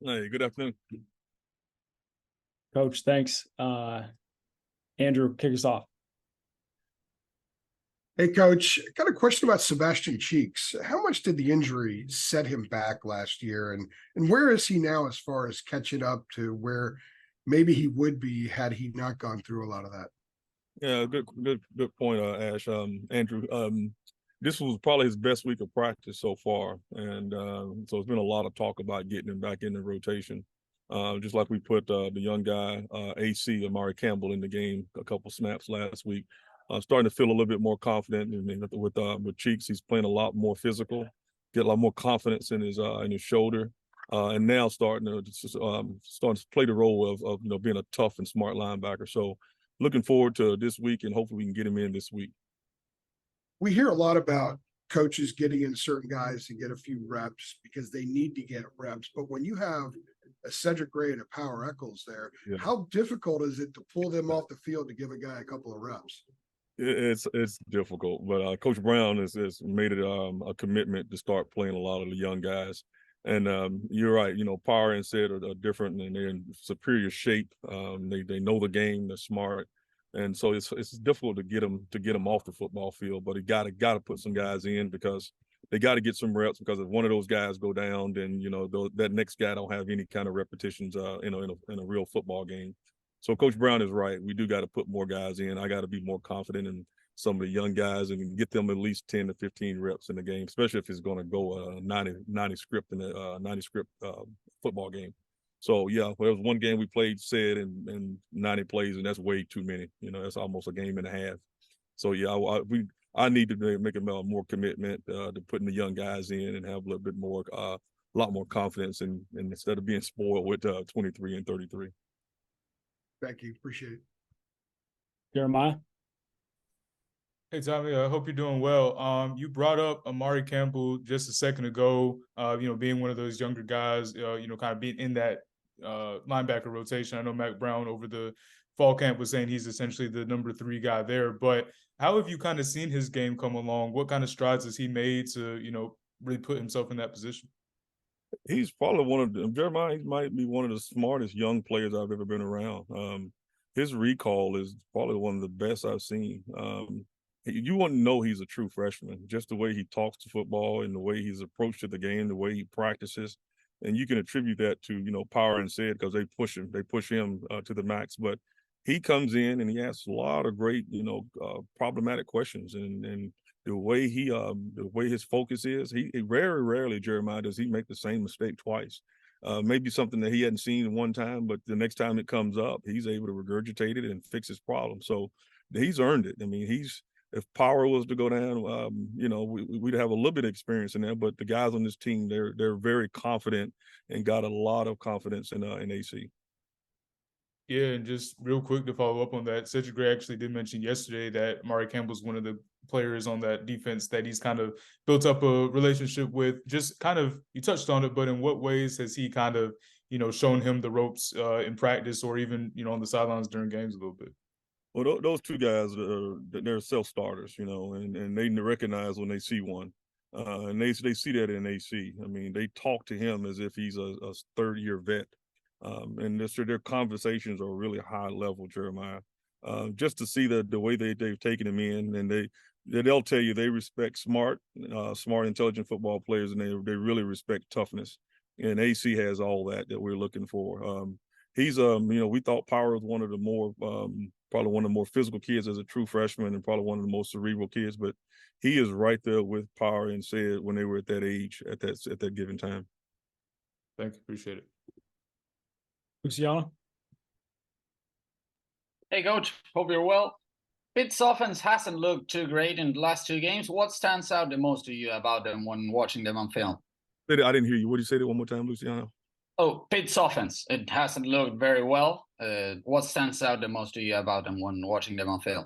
Hey, good afternoon. Coach, thanks. Andrew, kick us off. Hey, Coach, I got a question about Sebastian Cheeks. How much did the injury set him back last year, and where is he now as far as catching up to where maybe he would be had he not gone through a lot of that? Yeah, good point, Ash. Andrew, this was probably his best week of practice so far, and so it's been a lot of talk about getting him back in the rotation. Just like we put the young guy, AC Amari Campbell, in the game a couple snaps last week. Starting to feel a little bit more confident. I mean, with Cheeks, he's playing a lot more physical, get a lot more confidence in his shoulder, and now starting to play the role of being a tough and smart linebacker. So looking forward to this week, and hopefully we can get him in this week. We hear a lot about coaches getting in certain guys to get a few reps because they need to get reps. But when you have a Cedric Gray and a Power Eccles there, Yeah. how difficult is it to pull them off the field to give a guy a couple of reps? It's difficult, but Coach Brown has made it a commitment to start playing a lot of the young guys. And you're right, Power and Sid are different, and they're in superior shape. They know the game, they're smart, and so it's difficult to get them off the football field. But you got to put some guys in because they got to get some reps. Because if one of those guys go down, then that next guy don't have any kind of repetitions, in a real football game. So Coach Brown is right. We do got to put more guys in. I got to be more confident in some of the young guys and get them at least 10 to 15 reps in the game, especially if it's going to go 90 script in a 90 script football game. So, yeah, there was one game we played said and 90 plays, and that's way too many. That's almost a game and a half. So, yeah, I need to make a more commitment to putting the young guys in and have a little bit more, a lot more confidence and instead of being spoiled with 23 and 33. Thank you. Appreciate it. Jeremiah? Hey Tommy, I hope you're doing well. You brought up Amari Campbell just a second ago. Being one of those younger guys, kind of being in that linebacker rotation. I know Mac Brown over the fall camp was saying he's essentially the number 3 guy there. But how have you kind of seen his game come along? What kind of strides has he made to, really put himself in that position? He's probably one of them. Jeremiah, he might be one of the smartest young players I've ever been around. His recall is probably one of the best I've seen. You wouldn't know he's a true freshman, just the way he talks to football and the way he's approached to the game, the way he practices. And you can attribute that to, Power and Sid because they push him to the max. But he comes in and he asks a lot of great, problematic questions. And the way his focus is, he very rarely, Jeremiah, does he make the same mistake twice. Maybe something that he hadn't seen one time, but the next time it comes up, he's able to regurgitate it and fix his problem. So he's earned it. I mean, if Power was to go down, we'd have a little bit of experience in there. But the guys on this team, they're very confident and got a lot of confidence in AC. Yeah, and just real quick to follow up on that, Cedric Gray actually did mention yesterday that Amari Campbell's one of the players on that defense that he's kind of built up a relationship with. Just kind of, you touched on it, but in what ways has he kind of, shown him the ropes in practice or even, on the sidelines during games a little bit? Well, those two guys, they're self-starters, and they recognize when they see one. And they see that in AC. I mean, they talk to him as if he's a third-year vet. And their conversations are really high level, Jeremiah. Just to see the way they've taken him in, and they'll tell you they respect smart, intelligent football players, and they really respect toughness. And AC has all that we're looking for. He's we thought Power was one of the more probably one of the more physical kids as a true freshman, and probably one of the most cerebral kids. But he is right there with Power and Sid when they were at that age at that given time. Thank you, appreciate it. Luciano? Hey, Coach. Hope you're well. Pitt's offense hasn't looked too great in the last 2 games. What stands out the most to you about them when watching them on film? I didn't hear you. What did you say that one more time, Luciano? Oh, Pitt's offense. It hasn't looked very well. What stands out the most to you about them when watching them on film?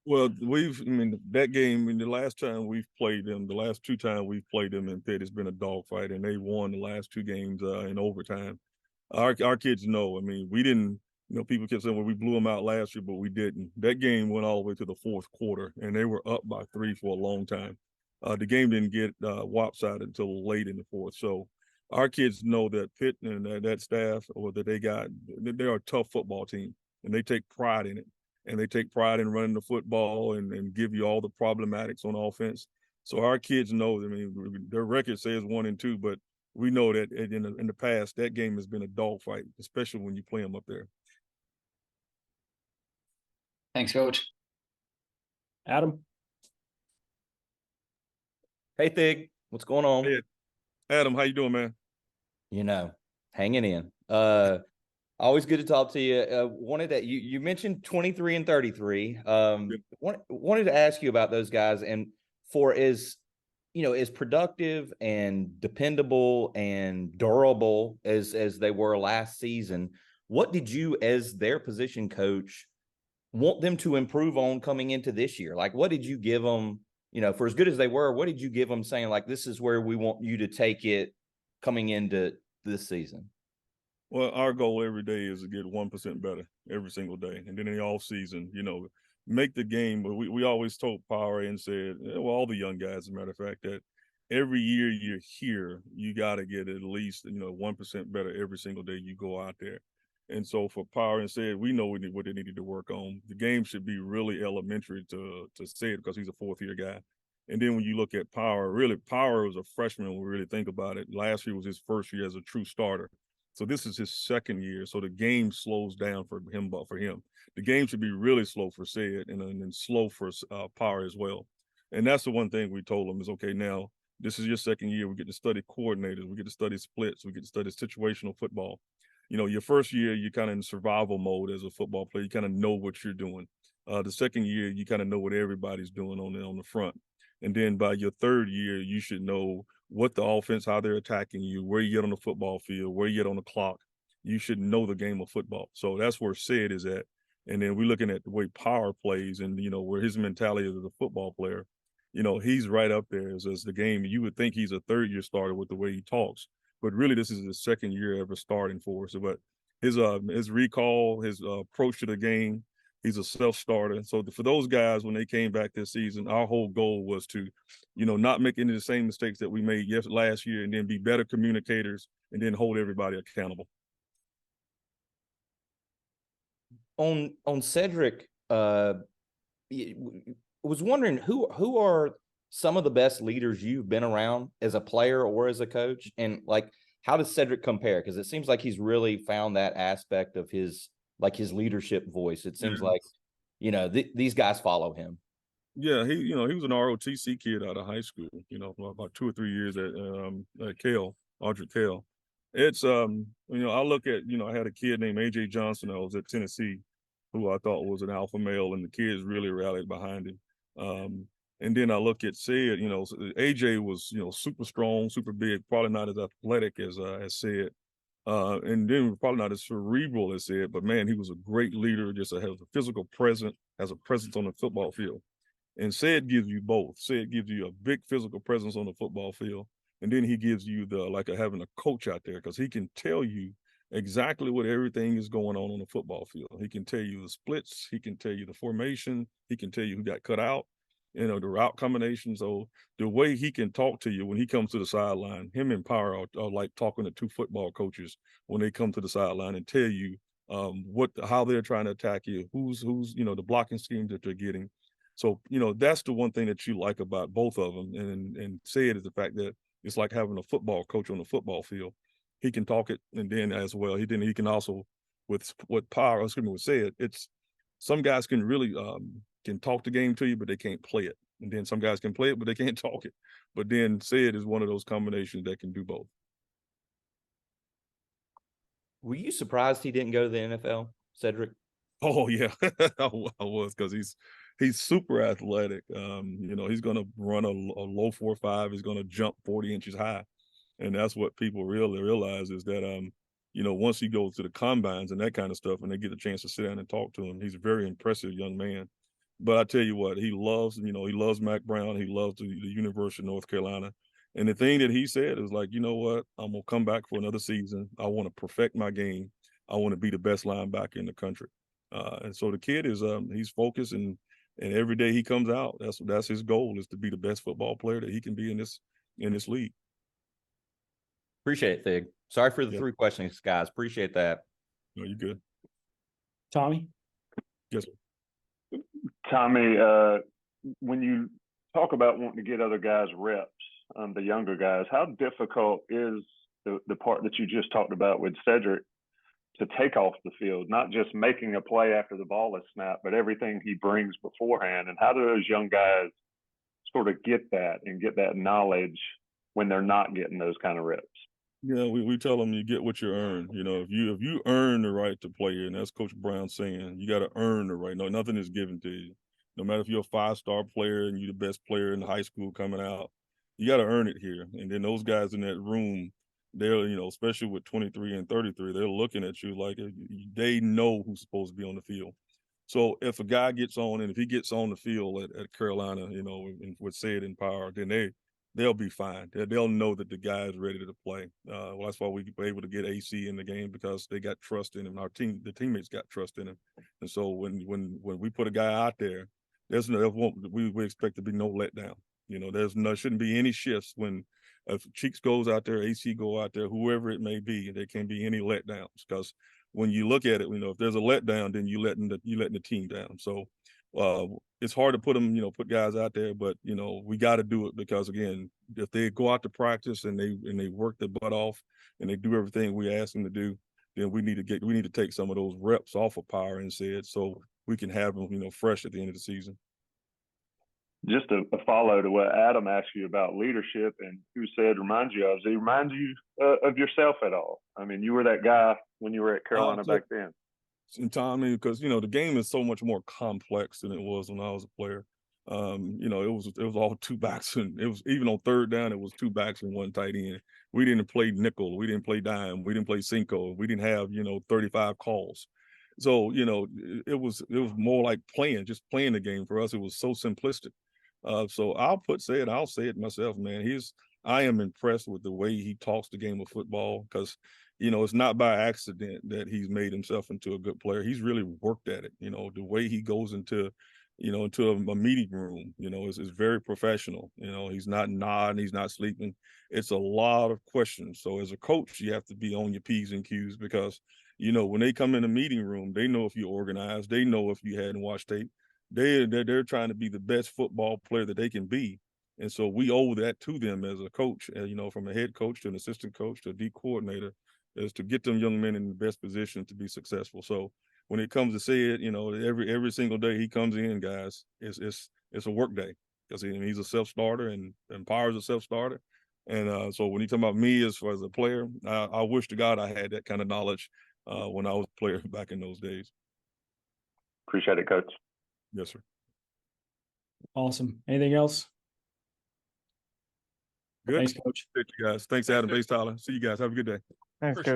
Well, that game, the last time we've played them, the last 2 times we've played them in Pitt, it's been a dogfight, and they won the last 2 games in overtime. Our kids know. I mean, we didn't, people kept saying, well, we blew them out last year, but we didn't. That game went all the way to the 4th quarter, and they were up by 3 for a long time. The game didn't get lopsided until late in the 4th. So our kids know that Pitt and that staff, or that they're a tough football team, and they take pride in it. And they take pride in running the football and give you all the problematics on offense. So our kids know, I mean, their record says 1-2, but we know that in the past, that game has been a dogfight, especially when you play them up there. Thanks, Coach. Adam. Hey, Thig, what's going on? Hey, Adam, how you doing, man? You know, hanging in. Always good to talk to you. Wanted that you mentioned 23 and 33. Wanted to ask you about those guys, and for as productive and dependable and durable as they were last season, what did you, as their position coach, want them to improve on coming into this year? Like, what did you give them? For as good as they were, what did you give them, saying like, this is where we want you to take it coming into this season? Well, our goal every day is to get 1% better every single day. And then in the off season, make the game. But we always told Power and said, well, all the young guys, as a matter of fact, that every year you're here, you got to get at least, 1% better every single day you go out there. And so for Power and said, we know what they needed to work on. The game should be really elementary to say it, because he's a fourth-year guy. And then when you look at Power, really, Power was a freshman when we really think about it. Last year was his first year as a true starter. So this is his second year. So the game slows down for him. But for him, the game should be really slow for Sid, and then slow for Power as well. And that's the one thing we told him is, okay, now this is your second year. We get to study coordinators. We get to study splits. We get to study situational football. Your first year, you're kind of in survival mode as a football player. You kind of know what you're doing. The second year, you kind of know what everybody's doing on the front. And then by your third year, you should know what the offense, how they're attacking you, where you get on the football field, where you get on the clock. You should know the game of football. So that's where Sid is at. And then we're looking at the way Power plays, and, where his mentality as a football player, he's right up there as the game. You would think he's a third-year starter with the way he talks, but really this is his second year ever starting for us. So, but his recall, his approach to the game, he's a self-starter. So for those guys, when they came back this season, our whole goal was to, not make any of the same mistakes that we made last year, and then be better communicators, and then hold everybody accountable. On Cedric, was wondering who are some of the best leaders you've been around as a player or as a coach, and like, how does Cedric compare? Because it seems like he's really found that aspect of his leadership voice. It seems like, these guys follow him. Yeah, he was an ROTC kid out of high school, about 2 or 3 years at Cale, Audrey Cale. It's, I look at, I had a kid named A.J. Johnson. I was at Tennessee, who I thought was an alpha male, and the kids really rallied behind him. And then I look at Sid, AJ was, super strong, super big, probably not as athletic as Sid. And then probably not as cerebral as Sid, but man, he was a great leader, just has a physical presence, has a presence on the football field. And Sid gives you both. Sid gives you a big physical presence on the football field, and then he gives you having a coach out there, because he can tell you exactly what everything is going on the football field. He can tell you the splits, he can tell you the formation, he can tell you who got cut out, the route combination. So the way he can talk to you when he comes to the sideline, him and Power are like talking to two football coaches when they come to the sideline, and tell you how they're trying to attack you, who's the blocking scheme that they're getting. So, that's the one thing that you like about both of them. And Sid is the fact that it's like having a football coach on the football field. He can talk it, and then as well, he can also with Sid, it's some guys can really can talk the game to you, but they can't play it. And then some guys can play it, but they can't talk it. But then Sid is one of those combinations that can do both. Were you surprised he didn't go to the NFL, Cedric? Oh yeah, I was, because he's super athletic. He's going to run a low 4.5. He's going to jump 40 inches high, and that's what people really realize is that once he goes to the combines and that kind of stuff, and they get a chance to sit down and talk to him, he's a very impressive young man. But I tell you what, he loves Mac Brown. He loves the University of North Carolina. And the thing that he said is like, you know what, I'm going to come back for another season. I want to perfect my game. I want to be the best linebacker in the country. And so the kid is he's focused, and every day he comes out, that's his goal, is to be the best football player that he can be in this league. Appreciate it, Thig. Sorry for the Yeah. 3 questions, guys. Appreciate that. No, you're good. Tommy? Yes, sir. Tommy, when you talk about wanting to get other guys reps, the younger guys, how difficult is the part that you just talked about with Cedric to take off the field, not just making a play after the ball is snapped, but everything he brings beforehand? And how do those young guys sort of get that and get that knowledge when they're not getting those kind of reps? Yeah, we tell them you get what you earn. You know, if you earn the right to play, and that's Coach Brown saying, you got to earn the right. No, nothing is given to you. No matter if you're a 5-star player and you're the best player in high school coming out, you got to earn it here. And then those guys in that room, they're, you know, especially with 23 and 33, they're looking at you like they know who's supposed to be on the field. So if a guy gets on, and if he gets on the field at Carolina, you know, and would say it in power, then they'll be fine. They'll know that the guy is ready to play. Well, that's why we were able to get AC in the game, because they got trust in him. The teammates got trust in him. And so when we put a guy out there, we expect to be no letdown. You know, there shouldn't be any shifts when if Cheeks goes out there, AC go out there, whoever it may be, there can't be any letdowns, because when you look at it, you know, if there's a letdown, then you letting the team down. So it's hard to put guys out there, but you know, we got to do it, because again, if they go out to practice and they work their butt off and they do everything we ask them to do, then we need to take some of those reps off of Power and Said, so we can have them, you know, fresh at the end of the season. Just a follow to what Adam asked you about leadership and who Said reminds you of. Does he remind you of yourself at all? I mean, you were that guy when you were at Carolina back then. In time, because you know the game is so much more complex than it was when I was a player. You know, it was all 2 backs, and it was even on 3rd down, it was 2 backs and 1 tight end. We didn't play nickel, we didn't play dime, we didn't play Cinco, we didn't have 35 calls. So it was more like just playing the game. For us, it was so simplistic. So I'll say it myself, man. I am impressed with the way he talks the game of football, because it's not by accident that he's made himself into a good player. He's really worked at it. The way he goes into a meeting room, is very professional. He's not nodding, he's not sleeping. It's a lot of questions. So as a coach, you have to be on your P's and Q's, because, when they come in the meeting room, they know if you're organized, they know if you hadn't watched tape. They're trying to be the best football player that they can be. And so we owe that to them as a coach, from a head coach to an assistant coach to a D coordinator, is to get them young men in the best position to be successful. So when it comes to Said, every single day he comes in, guys, it's a work day, because he's a self-starter and Power's a self-starter. And so when you talk about me as far as a player, I wish to God I had that kind of knowledge when I was a player back in those days. Appreciate it, Coach. Yes, sir. Awesome. Anything else? Good. Thanks, Coach. Thank you, guys. Thanks, Adam. Thanks, Tyler. See you guys. Have a good day. Thanks, Coach.